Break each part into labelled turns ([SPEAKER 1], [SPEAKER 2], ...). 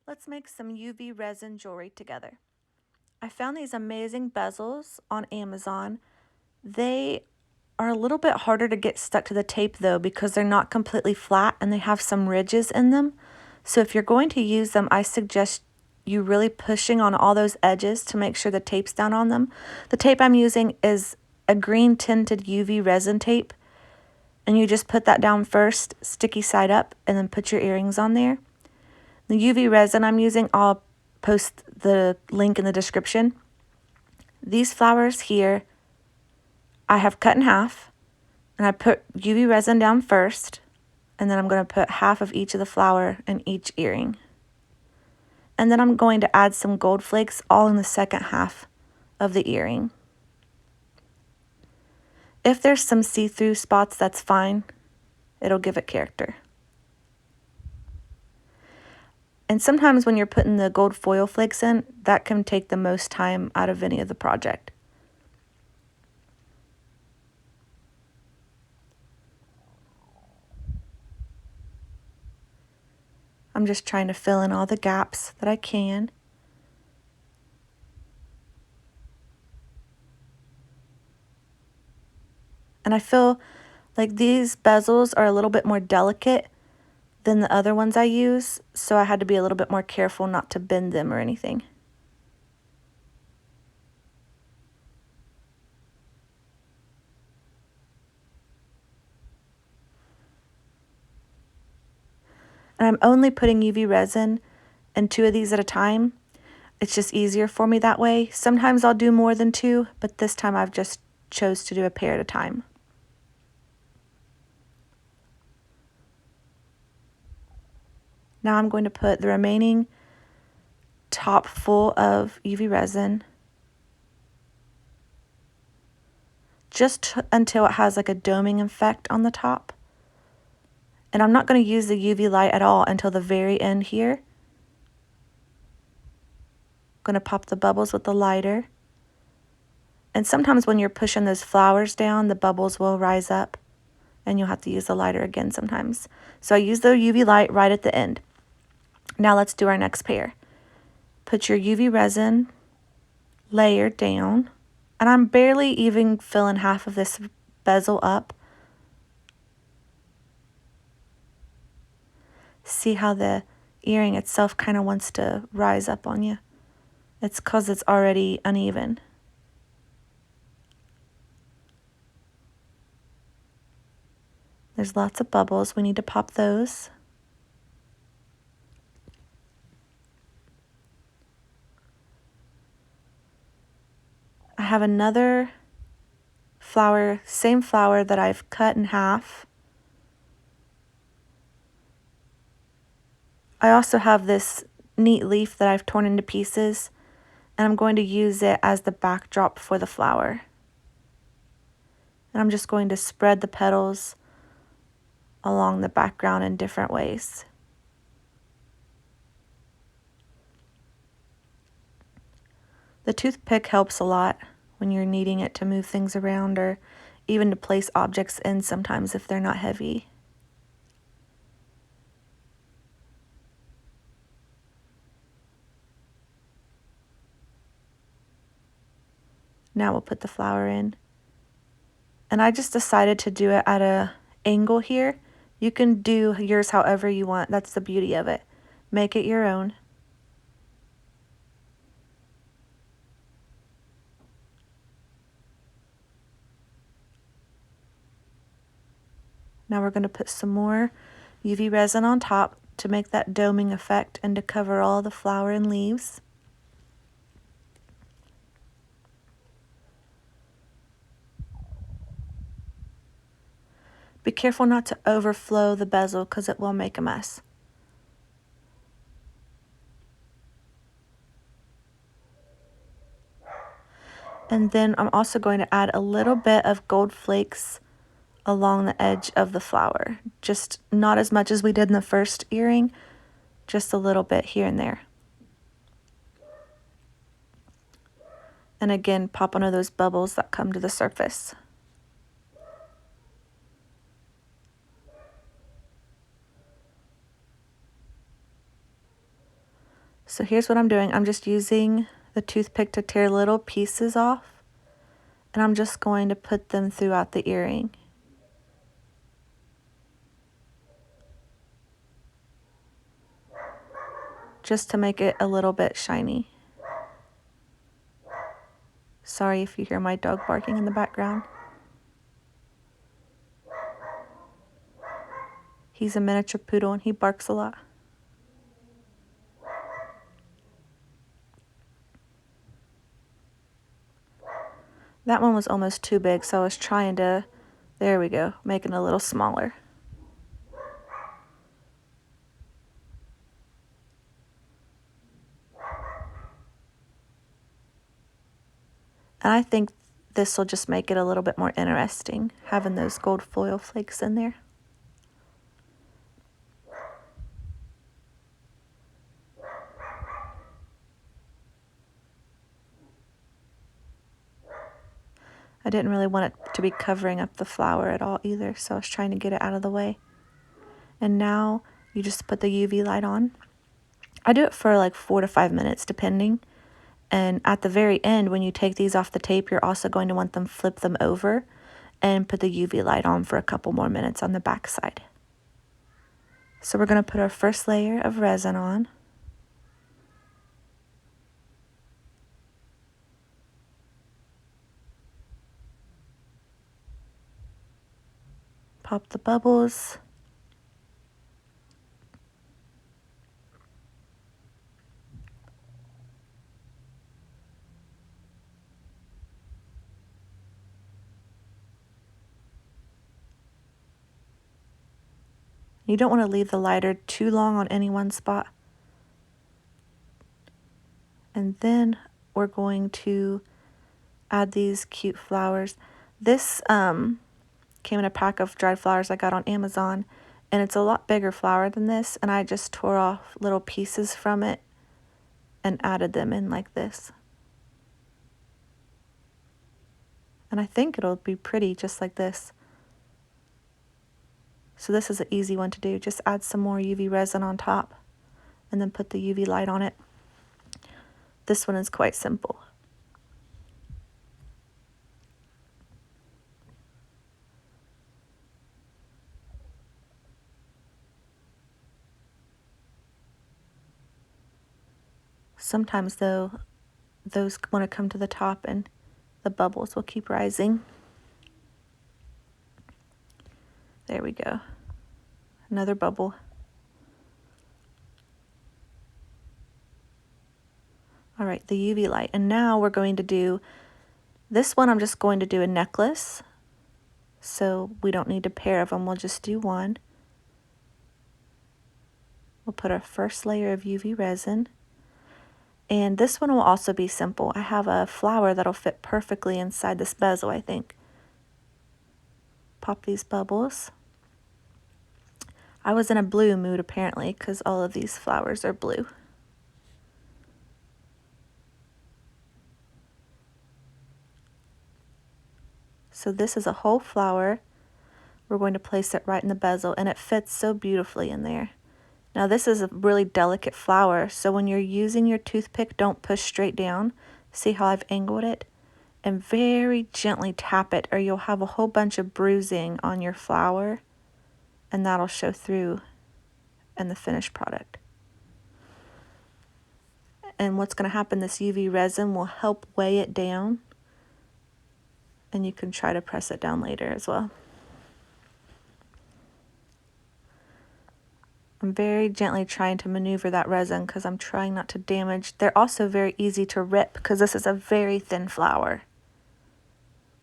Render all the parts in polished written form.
[SPEAKER 1] Let's make some UV resin jewelry together. I found these amazing bezels on Amazon. They are a little bit harder to get stuck to the tape though because they're not completely flat and they have some ridges in them. So if you're going to use them, I suggest you really pushing on all those edges to make sure the tape's down on them. The tape I'm using is a green tinted UV resin tape, and you just put that down first, sticky side up, and then put your earrings on there. The UV resin I'm using, I'll post the link in the description. These flowers here, I have cut in half, and I put UV resin down first, and then I'm going to put half of each of the flower in each earring. And then I'm going to add some gold flakes all in the second half of the earring. If there's some see-through spots, that's fine. It'll give it character. And sometimes when you're putting the gold foil flakes in, that can take the most time out of any of the project. I'm just trying to fill in all the gaps that I can. And I feel like these bezels are a little bit more delicate than the other ones I use, so I had to be a little bit more careful not to bend them or anything. And I'm only putting UV resin in 2 of these at a time. It's just easier for me that way. Sometimes I'll do more than 2, but this time I've just chose to do a pair at a time. Now I'm going to put the remaining top full of UV resin just until it has like a doming effect on the top. And I'm not going to use the UV light at all until the very end here. I'm going to pop the bubbles with the lighter. And sometimes when you're pushing those flowers down, the bubbles will rise up and you'll have to use the lighter again sometimes. So I use the UV light right at the end. Now let's do our next pair. Put your UV resin layer down, and I'm barely even filling half of this bezel up. See how the earring itself kind of wants to rise up on you? It's because it's already uneven. There's lots of bubbles. We need to pop those. I have another flower, same flower that I've cut in half. I also have this neat leaf that I've torn into pieces, and I'm going to use it as the backdrop for the flower. And I'm just going to spread the petals along the background in different ways. The toothpick helps a lot when you're needing it to move things around or even to place objects in sometimes if they're not heavy. Now we'll put the flower in. And I just decided to do it at an angle here. You can do yours however you want. That's the beauty of it. Make it your own. Now we're going to put some more UV resin on top to make that doming effect and to cover all the flower and leaves. Be careful not to overflow the bezel because it will make a mess. And then I'm also going to add a little bit of gold flakes along the edge of the flower. Just not as much as we did in the first earring, just a little bit here and there. And again, pop one of those bubbles that come to the surface. So here's what I'm doing. I'm just using the toothpick to tear little pieces off, and I'm just going to put them throughout the earring. Just to make it a little bit shiny. Sorry if you hear my dog barking in the background. He's a miniature poodle and he barks a lot. That one was almost too big, so I was trying to, there we go, make it a little smaller. And I think this will just make it a little bit more interesting, having those gold foil flakes in there. I didn't really want it to be covering up the flower at all either, so I was trying to get it out of the way. And now you just put the UV light on. I do it for like 4 to 5 minutes depending. And at the very end, when you take these off the tape, you're also going to want them flip them over and put the UV light on for a couple more minutes on the back side. So we're going to put our first layer of resin on. Pop the bubbles. You don't want to leave the lighter too long on any one spot. And then we're going to add these cute flowers. This came in a pack of dried flowers I got on Amazon, and it's a lot bigger flower than this, and I just tore off little pieces from it and added them in like this. And I think it'll be pretty just like this. So this is an easy one to do. Just add some more UV resin on top and then put the UV light on it. This one is quite simple. Sometimes though, those want to come to the top and the bubbles will keep rising. There we go. Another bubble. All right, the UV light. And now we're going to do, this one I'm just going to do a necklace. So we don't need a pair of them, we'll just do one. We'll put our first layer of UV resin. And this one will also be simple. I have a flower that'll fit perfectly inside this bezel, I think. Pop these bubbles. I was in a blue mood apparently because all of these flowers are blue. So this is a whole flower. We're going to place it right in the bezel and it fits so beautifully in there. Now this is a really delicate flower, so when you're using your toothpick, don't push straight down. See how I've angled it? And very gently tap it or you'll have a whole bunch of bruising on your flower and that'll show through in the finished product. And what's going to happen, this UV resin will help weigh it down and you can try to press it down later as well. I'm very gently trying to maneuver that resin because I'm trying not to damage. They're also very easy to rip because this is a very thin flower.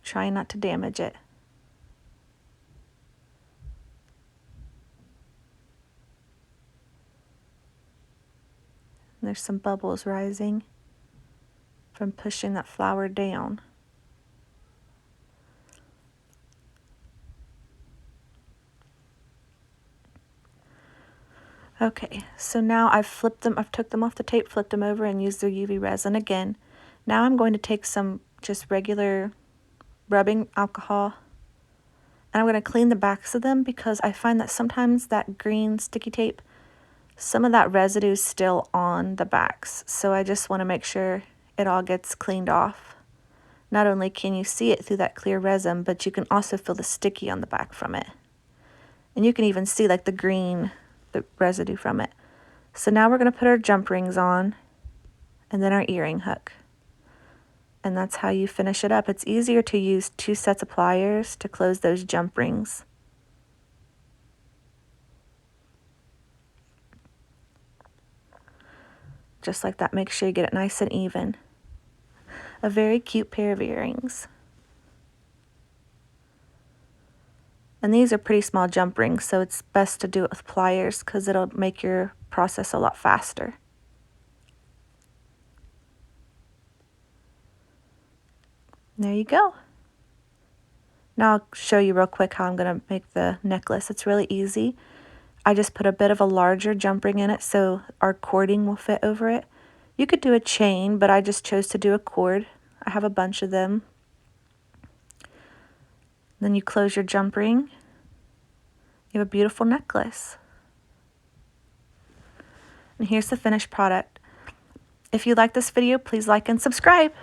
[SPEAKER 1] Trying not to damage it. And there's some bubbles rising from pushing that flower down. Okay, so now I've took them off the tape, flipped them over, and used their UV resin again. Now I'm going to take some just regular rubbing alcohol, and I'm going to clean the backs of them because I find that sometimes that green sticky tape some of that residue is still on the backs, so I just want to make sure it all gets cleaned off. Not only can you see it through that clear resin, but you can also feel the sticky on the back from it. And you can even see like the green, the residue from it. So now we're going to put our jump rings on and then our earring hook. And that's how you finish it up. It's easier to use 2 sets of pliers to close those jump rings. Just like that, make sure you get it nice and even. A very cute pair of earrings. And these are pretty small jump rings, so it's best to do it with pliers because it'll make your process a lot faster. There you go. Now I'll show you real quick how I'm going to make the necklace. It's really easy. I just put a bit of a larger jump ring in it so our cording will fit over it. You could do a chain, but I just chose to do a cord. I have a bunch of them. Then you close your jump ring. You have a beautiful necklace. And here's the finished product. If you like this video, please like and subscribe.